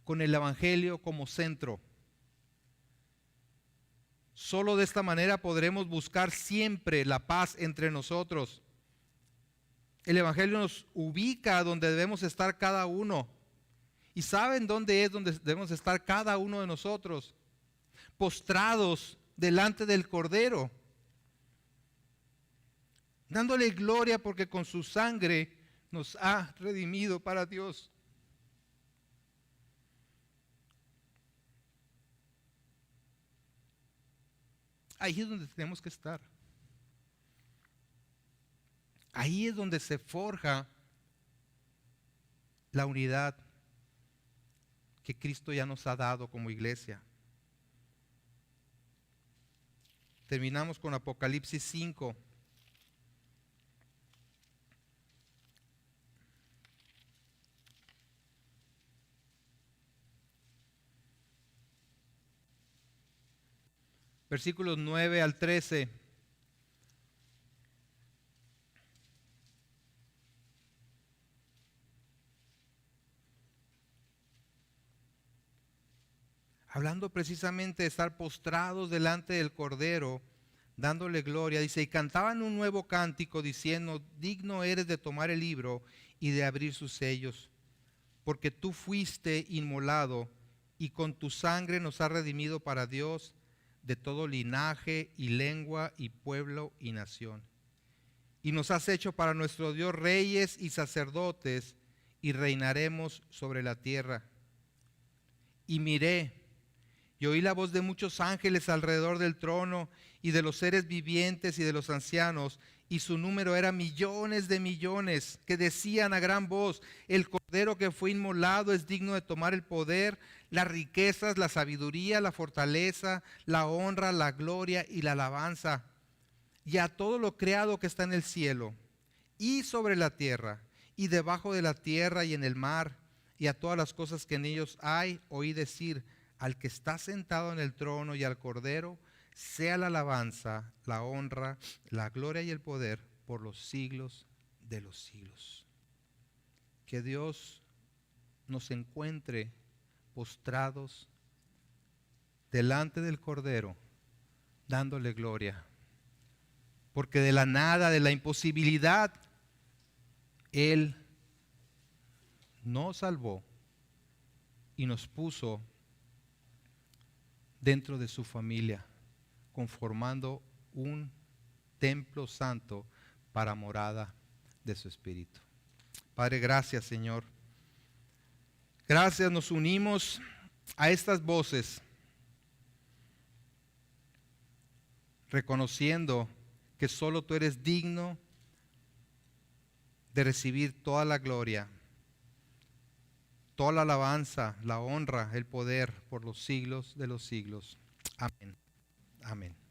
con el Evangelio como centro. Solo de esta manera podremos buscar siempre la paz entre nosotros. El Evangelio nos ubica donde debemos estar cada uno. ¿Y saben dónde es donde debemos estar cada uno de nosotros? Postrados delante del Cordero, dándole gloria porque con su sangre nos ha redimido para Dios. Ahí es donde tenemos que estar. Ahí es donde se forja la unidad que Cristo ya nos ha dado como iglesia. Terminamos con Apocalipsis 5. Versículos 9 al 13. Hablando precisamente de estar postrados delante del Cordero, dándole gloria, dice, y cantaban un nuevo cántico diciendo, digno eres de tomar el libro y de abrir sus sellos, porque tú fuiste inmolado y con tu sangre nos has redimido para Dios de todo linaje y lengua y pueblo y nación. Y nos has hecho para nuestro Dios reyes y sacerdotes y reinaremos sobre la tierra. Y miré y oí la voz de muchos ángeles alrededor del trono y de los seres vivientes y de los ancianos, y su número era millones de millones, que decían a gran voz, el Cordero que fue inmolado es digno de tomar el poder, las riquezas, la sabiduría, la fortaleza, la honra, la gloria y la alabanza. Y a todo lo creado que está en el cielo y sobre la tierra y debajo de la tierra y en el mar, y a todas las cosas que en ellos hay, oí decir, al que está sentado en el trono y al Cordero, sea la alabanza, la honra, la gloria y el poder por los siglos de los siglos. Que Dios nos encuentre postrados delante del Cordero, dándole gloria. Porque de la nada, de la imposibilidad, Él nos salvó y nos puso dentro de su familia, conformando un templo santo para morada de su Espíritu. Padre, gracias, Señor. Gracias, nos unimos a estas voces, reconociendo que solo tú eres digno de recibir toda la gloria, toda la alabanza, la honra, el poder por los siglos de los siglos. Amén. Amén.